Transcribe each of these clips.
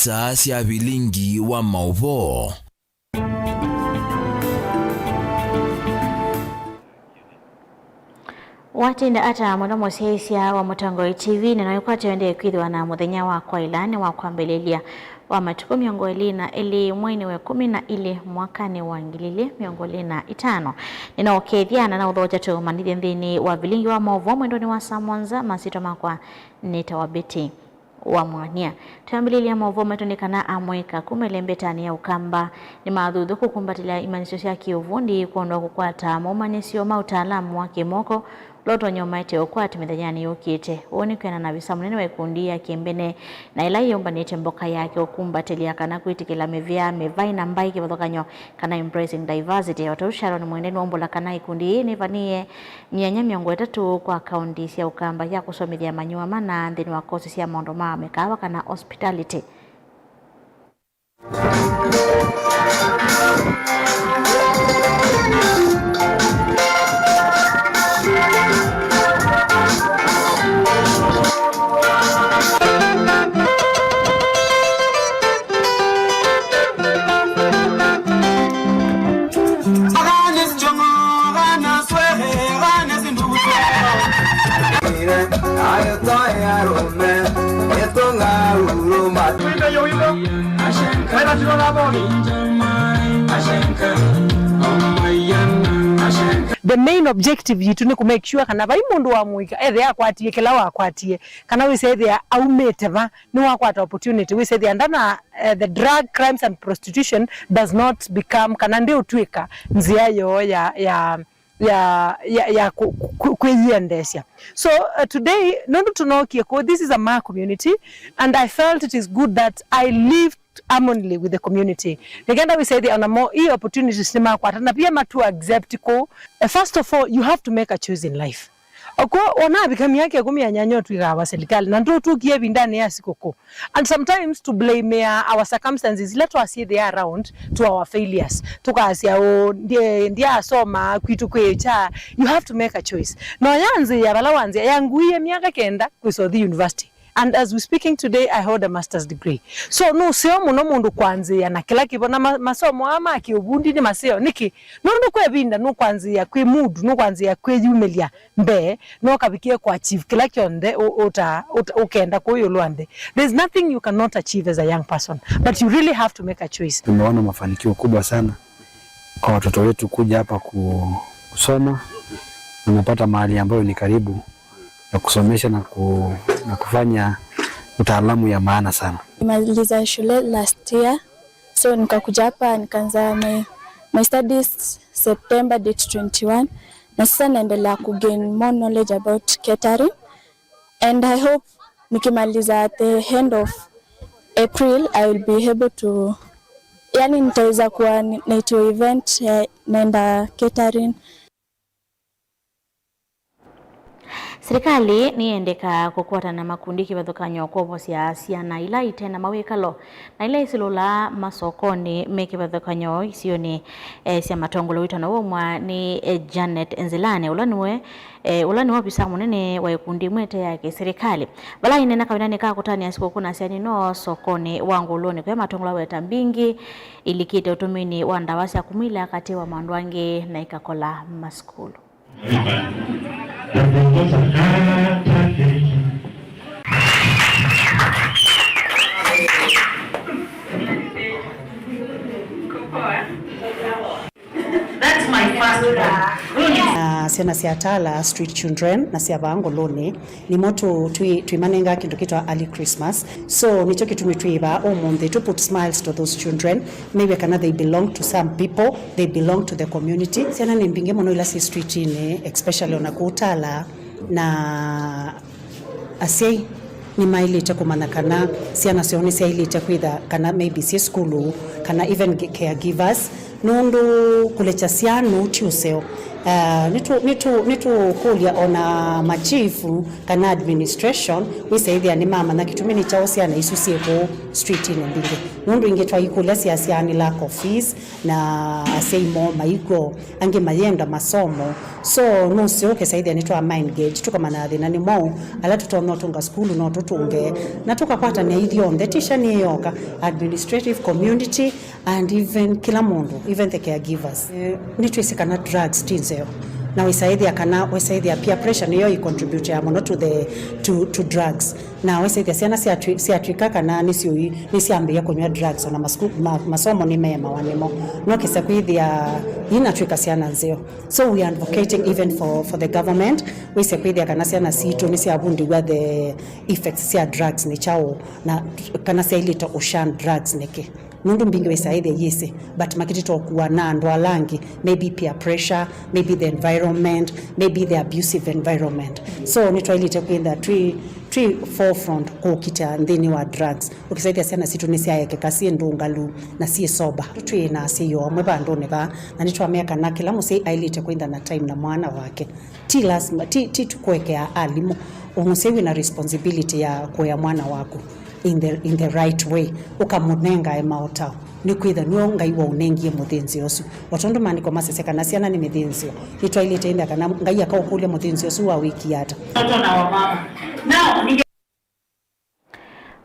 isaa cia bilingi wa mauvo. Watinda ata mwana mosesia wa Mutangoi TV ninayokwata wende kwithwa na muthenya wa kwa ilani wa kwambelelia wa matuko miongo elina ili mwini we 12 mwakani wa ngilili miongo elina 5 ninaokethiana na udhoja tu manithia nthini wa bilingi wa mauvo mwendoni wa Samwanza masito makwa nita wa beti wa mwania tuambililia mauvo matunikana amweka kumelembetani ya ukamba ni maadhudhu kukumbatilia imanisho cia kiuvundi kuondoa kukwata maumanisio mautaalamu wa kimoko loto nyomaite okwati mithanyani yukite woni kwena na visa munene wekundi ya kiembene na ila yombanite mboka yake okumbatilia kana kwitikila mevia mevaina mbai kivathokanyo kana embracing diversity watosharo ni mwendeni wombola kana ikundi ni vanie mianya miongo 3 kwa kaunti cia ukamba ya kusomithia manyua mana nthini wa kosi cia maondo ma mekawa kana hospitality. The main objective yitu ni kumake sure kana vai mundu wa muika ethe akwatie kila wakwatie kana wise ethe aumeteva ni wakwata opportunity wise ethe ndana the drug crimes and prostitution does not become kana ndio twika nzia yo ya kweziendesha. So today nondo tunokie ko this is a Ma community and I felt it is good that I lived harmoniously with the community. Nigenda we say the on more opportunities ni kwa na pia matu accept ko first of all you have to make a choice in life. Oko ona bikami yake kumya nyanyo twiga serikali na ndo tukie bindani ya sikoko. And sometimes to blame our circumstances, let us see they are around to our failures. Tukasia o ndia soma kwitu kwecha. You have to make a choice. No yanze ya balawanze yanguye miaka kenda kwiso the university. And as we're speaking today, I hold a master's degree. So no seo muno mundu kwanzia na kila kibona masomo ama akiubundi ni maseo niki no kwe binda no kwanzia kwe mood no kwanzia kwe yumelia mbe no kabikie kwa achieve kila kionde ukenda kwa hiyo luande. There's nothing you cannot achieve as a young person, but you really have to make a choice. Tumeona mafanikio kubwa sana kwa watoto wetu kuja hapa kusoma. Tunapata mahali ambayo ni karibu na kusomesha na kufanya utaalamu ya maana sana. Nimaliza shule last year, so nikakuja hapa nikaanza my studies September date 21 na sasa naendelea ku gain more knowledge about catering and I hope nikimaliza at the end of April I will be able to nitaweza kuwa naito event naenda catering. Serikali niendeka kukwata na makundi kivathokanyo kwa cia na ila itena mawikalo na ila isilula masokoni mekivathokanyo isio ni cia matongolo witana womwa ni Janet Enzilane ulaniwe obisa munene wa ikundi mwete yake serikali bala inena kawinani ka kutania siku kuna siani no sokoni wanguloni kwa matongolo weta mbingi ilikite utumini wa ndawasi kumila kati wa mandwange na ikakola maskulu. That's my first one. Sena siatala street children na siabango lone ni moto tuimanenga kintu kitwa early Christmas. So nicho kitu mitwiba omonde to put smiles to those children. Maybe kana they belong to some people, they belong to the community. Sena ni mbinge mono ila si street ine especially ona kutala na asei ni maili chakumana kana siana sioni sia ili chakwida kana maybe si skulu kana even caregivers nundu kulecha sianu tiuseo nitu kulia ona machifu kana administration wisaithia ni mama na kitumini chao cia na isusie ko street ine mbinge nundu inge twa ikula cia ni lack of fees na aseimo maiko ange mayenda masomo so no sio kesaithia ni twa mind gauge tukamana thina ni mo ala tutono tunga school no tutunge na tukapata ni ithio the teacher ni yoka administrative community and even kila mundu even the caregivers nitwisikana drugs tinzeo na wisaithia peer pressure niyo i contribute ya mono to drugs na wisaithia ciana ciatwika kana niciambia kunywa drugs na masomo ni mema wanemo no kisa kwithia inatwika ciana nzeo so we are advocating even for the government wisaithia kana ciana situ niciabundiwa the effects cia drugs ni chao na kana ciailita ushan drugs niki nundu mbingi wisaithia yese but makitito kuwa na ndo alangi maybe peer pressure maybe the environment maybe the abusive environment so ni twailite kwenda tree forefront kukita ndini wa drugs ukisaithia sana situ ni siaeke kasi ndungalu na si soba twi na siyo mwe bando ne ba na nitwa miaka na kila musi ailite kwenda na time na mwana wake ti lazima ti tukwekea alimu umusewi na responsibility ya kwa mwana wako in the right way ukamunenga emaota ni kwitha no ngai wa unengie muthinzi osu watondo maniko maseseka na ciana ni mithinzi itwailite inda kana ngai akaukulia muthinzi osu wa wiki yata na wamama now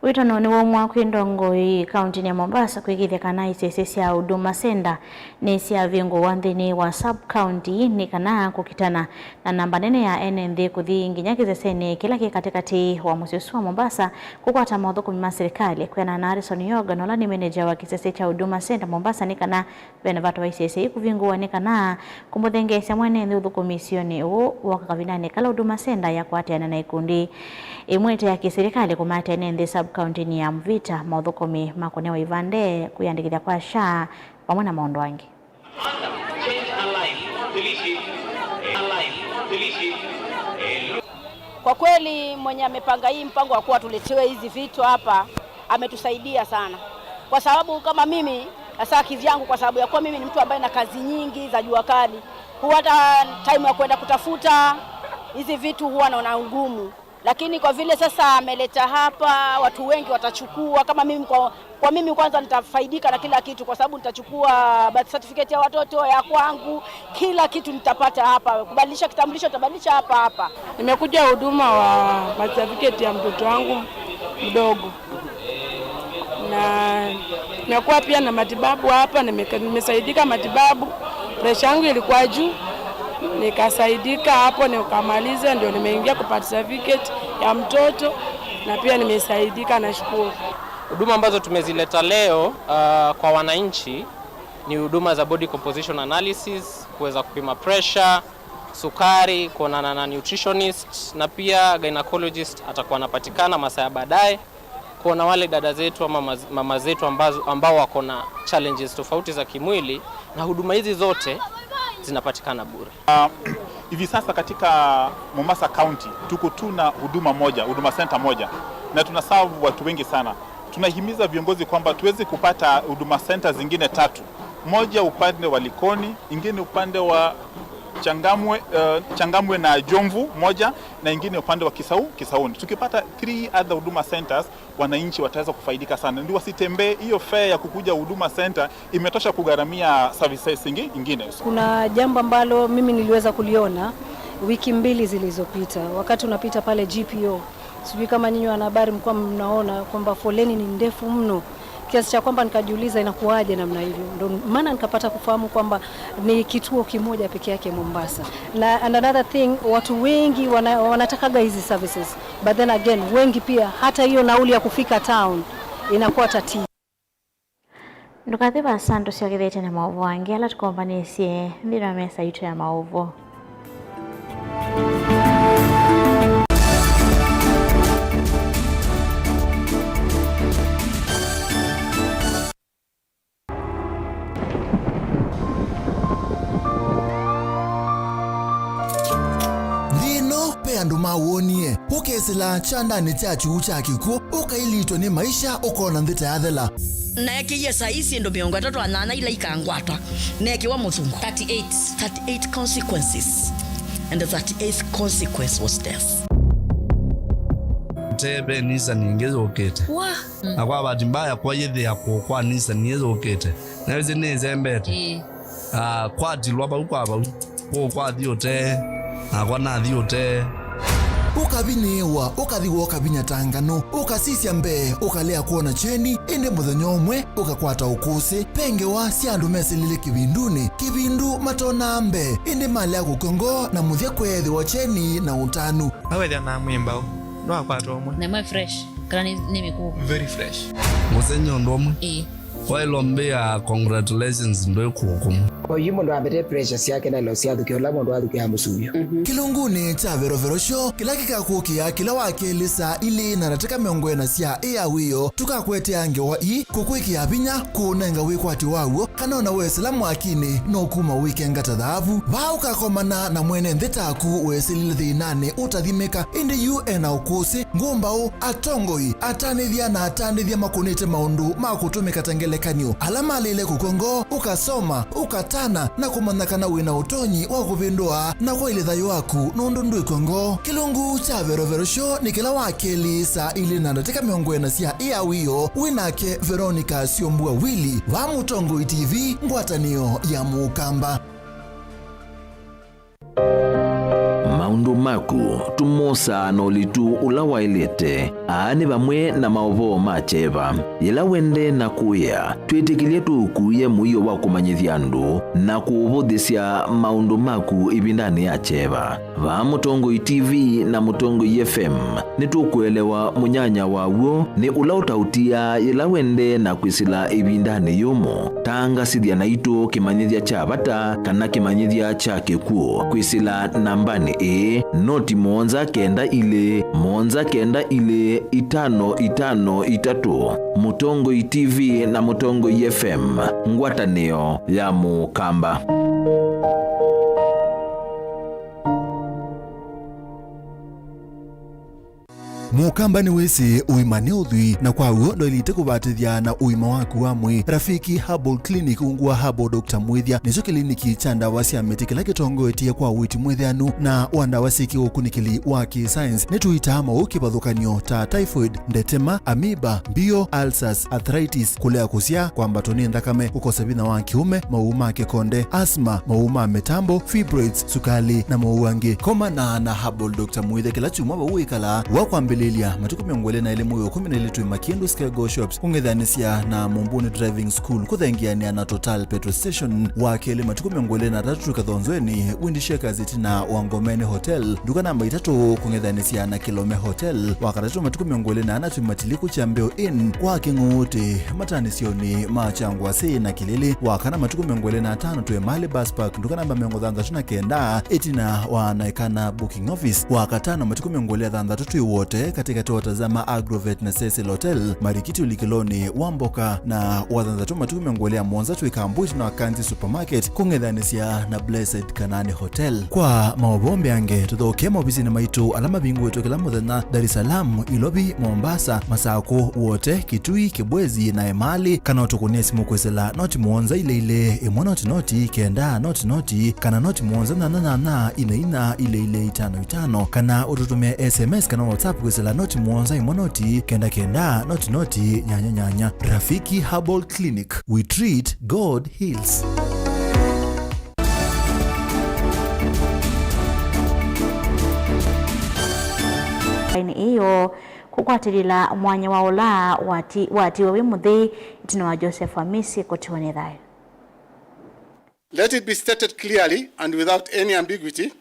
wito no ni wo mwa kwindongoi kaunti ya Mombasa kwigithia kana isese cia Huduma Center ni cia vingo wanthini wa sub county ni kana kukitana na namba nene ya NND kuthi nginya kizesene kila katikati wa musiusu wa Mombasa kukwata mauthuku ma serikali kwena na Harrison Yoga nola ni manager wa kisese cia Huduma Center Mombasa ni kana benevato wa isese ikuvingwa ni kana kumuthengesia mwene nduthuku misioni u wakavinane kala Huduma Center ya kwatiana na ikundi imwete ya kiserikali kumata NND sub county ni ya Mvita mauthukomi makonewa ivande kuyandikithia kwa SHA pamwe na maondo wangi. Kwa kweli mwenye amepanga hii mpango wa kuwa tuletewe hizi vitu hapa ametusaidia sana, kwa sababu kama mimi hasa kivyangu, kwa sababu ya kuwa mimi ni mtu ambaye na kazi nyingi za jua kali, huwa hata time ya kwenda kutafuta hizi vitu huwa naona ngumu. Lakini kwa vile sasa ameleta hapa, watu wengi watachukua. Kama mimi kwa mimi kwanza nitafaidika na kila kitu, kwa sababu nitachukua birth certificate ya watoto ya kwangu, kila kitu nitapata hapa. Kubadilisha kitambulisho nitabadilisha hapa. Nimekuja huduma wa birth certificate ya mtoto wangu mdogo, na nimekuwa pia na matibabu hapa. Nimesaidika matibabu, pressure yangu ilikuwa juu, nikasaidika hapo nikamaliza, ndio nimeingia kupata certificate ya mtoto na pia nimesaidika, nashukuru. Huduma ambazo tumezileta leo kwa wananchi ni huduma za body composition analysis, kuweza kupima pressure, sukari, kuonana na nutritionist, na pia gynecologist atakuwa anapatikana masaa ya baadaye kuona wale dada zetu ama mama zetu ambao wako na challenges tofauti za kimwili, na huduma hizi zote zinapatikana bure. Hivi sasa katika Mombasa County tuko tuna huduma moja, Huduma Center moja, na tunaserve watu wengi sana. Tunahimiza viongozi kwamba tuweze kupata Huduma Center zingine 3. Moja upande wa Likoni, ingine upande wa Changamwe na Jomvu moja, na ingine upande wa Kisauni. Tukipata 3 other Huduma Centers, wananchi wataweza kufaidika sana. Ndio wasitembee, hiyo fare ya kukuja Huduma Center imetosha kugharamia services ingine. Kuna jambo ambalo mimi niliweza kuliona wiki 2 zilizopita wakati unapita pale GPO. Sijui kama nyinyi wanahabari mko mnaona kwamba foleni ni ndefu mno, kiasi cha kwamba nikajiuliza inakuaje namna hivyo. Ndio maana nikapata kufahamu kwamba ni kituo kimoja pekee yake Mombasa. Na another thing, watu wengi wanatakaga hizi services, but then again wengi pia hata hiyo nauli ya kufika town inakuwa tatizo. Ndukathiba santo siogethete na maovu wangi ala tukombanesie ndira mesa yitu ya maovu. Ndino pe andu mawonie. Poke ukesela chandani chachu chakiko ukailitwa ni maisha ukona nthita yathela neke yesa isi ndo miongo 3 ila ikangwatwa neke wa muthungu 38 consequences and the 38th consequence was death. Tebe nisa ningezo ukete akwa bahati mbaya kwa yethe yako kwa nisa ningezo ukete naweze neze mbete kwa dilwa ba ukwaba kwa thiote akwa na thiote ukabinewa ukathiwa ukabinya tangano ukasisya mbe ukalea kuona cheni inde muthenya umwe ukakwata ukusi penge wa siandu mesilile kibindu matona mbe inde malea kukongo na muthia kwethi wa cheni na utanu awethia na mwimba no akwata umwe na mwe fresh kana ni miku very fresh musenyo ndomo Wailombea congratulations ndo kuhukumu. Kwa hiyo ndo abete pressures yake na losi yake kila ndo aduke amusuyo. Kilunguni cha Vero Show kila kikakukia kila wakelisa ili narateka miongo na sia wiyo tukakwete ange wa kukwiki abinya kunenga wikwati wawo kanona weselamu akini no kuma weekend tadhavu ba ukakomana na mwene ndetaku weselile thinane utathimeka indi UN ukusi ngumbao atongoi atanithia na atanithia makunite maundu makutumika tangelekanyo alama lile kukongo ukasoma ukatana na kumanakana wina utonyi wa kupindua na kwa ile thayo waku nundu ndu ikongo kilungu cha Vero Show ni kila wakeli saa ili nandateka miongo na sia wiyo winake Veronica Siombua Willy wa Mutongo TV ngwatanio ya Mukamba maundu maku tumosa no litu ulawailete aani bamwe na maovo macheva yela wende na kuya twitikilie tukuye muyo wa kumanyithia andu na kuvuthisia maundu maku ibindani ya cheva va Mutongo TV na Mutongo FM nitukuelewa munyanya wawo ni ulautautia yela wende na kwisila ibindani yumo tanga sithia na itu kimanyithia cha bata kana kimanyithia cha kikuo kwisila nambani noti monza kenda ile 553 Mutongo TV na Mutongo FM ngwatanio ya Mukamba. Mukamba ni wese uimane uthui na kwa uo ndo ilite kubatithia na uima waku wa mwi Rafiki Herbal Clinic ungua Herbal Dr. Mwithia nicho kliniki cha ndawa cia miti kila kitongoetie kwa witi mwithianu na wandawa siki ukunikili wa science nituitama ukibadhukanio ta typhoid ndetema amiba bio ulcers arthritis kulea kusia kwamba toni ndakame ukosa bina wa kiume mauma kekonde asthma mauma metambo fibroids sukali na mauangi koma na Herbal Dr. Mwithia kila chuma wa uikala wa kwambili matuku miongole na elimu yo 12 Makindu Skygo Shops ungedhanisia na Mumbuni Driving School kuthengiania na Total Petrol Station wakele matuku miongole na 3 Kadhonzweni Windisheka Zitina Wangomeni Hotel duka namba 3 kungedhanisia na Kilome Hotel wakatatu matuku miongole na anatu matiliku cha Mbeo Inn kwa kinguti matanisioni machangwa si na Kilili wakana matuku miongole na 5 tuwe Mali Bus Park duka namba miongodhanza tuna kenda etina wanaikana booking office wakatana matuku miongole ya dhanza tutu wote katika tuwatazama Agrovet na Cecil Hotel Marikiti Ulikiloni Wamboka na wadhanza tu matuku miongolea Monza tuikambuti na Wakanzi Supermarket kungedhanisia na Blessed Kanani Hotel kwa maobombe yange tuthoke mobisi na maitu alama bingu wetu kila muthenya Dar es Salaam Ilobi Mombasa Masako wote Kitui Kibwezi na Emali kana utukunie simu kwesela noti muonza ile imona noti kenda noti kana noti muonza na ina ile 55 kana ututumia SMS kana WhatsApp kwesela noti muonza imonoti kenda noti nyanya. Rafiki Herbal Clinic, we treat, God heals. Iyo kukwatirila mwanya wa ola wati wa muthi itino wa Joseph Amisi kotiwane thayo. Let it be stated clearly and without any ambiguity,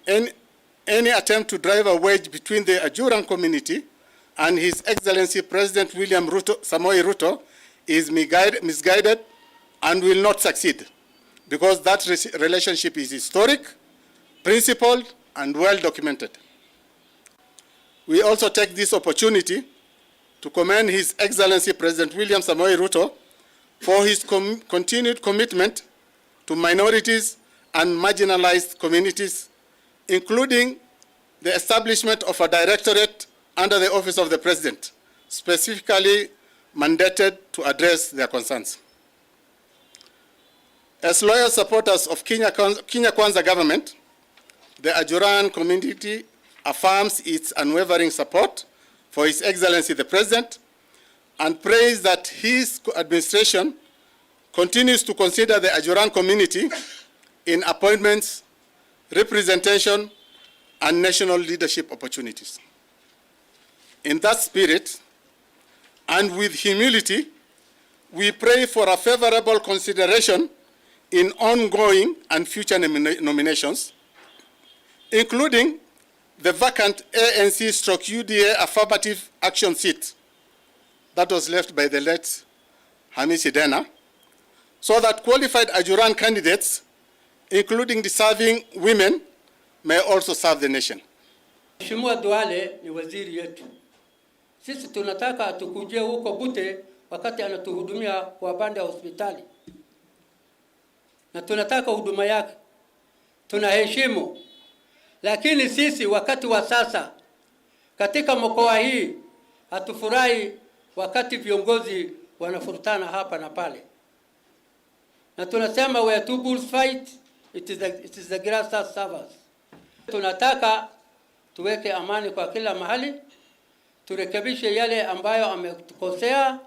any attempt to drive a wedge between the Ajuran community and His Excellency President William Samoei Ruto is misguided and will not succeed, because that relationship is historic, principled, and well documented. We also take this opportunity to commend His Excellency President William Samoei Ruto for his continued commitment to minorities and marginalized communities, including the establishment of a directorate under the office of the President, specifically mandated to address their concerns. As loyal supporters of Kenya Kwanza government, the Ajuran community affirms its unwavering support for His Excellency the President and prays that his administration continues to consider the Ajuran community in appointments, representation, and national leadership opportunities. In that spirit, and with humility, we pray for a favorable consideration in ongoing and future nominations, including the vacant ANC/UDA affirmative action seat that was left by the late Hamisi Dena, so that qualified Ajuran candidates, including deserving women, may also serve the nation. Mheshimiwa Duale ni waziri yetu. Sisi tunataka tukuje huko Bute wakati anatuhudumia kwa banda ya hospitali. Na tunataka huduma yake. Tunaheshimu. Lakini sisi wakati wa sasa katika mkoa hii hatufurahi wakati viongozi wanafurutana hapa na pale. Na tunasema where two bulls fight, it is the grass that suffers. Tunataka tuweke amani kwa kila mahali, turekebishe yale ambayo ametukosea,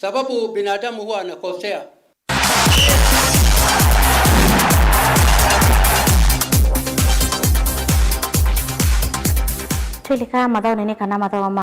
sababu binadamu huwa anakosea. Tulika madhao nene kana madhao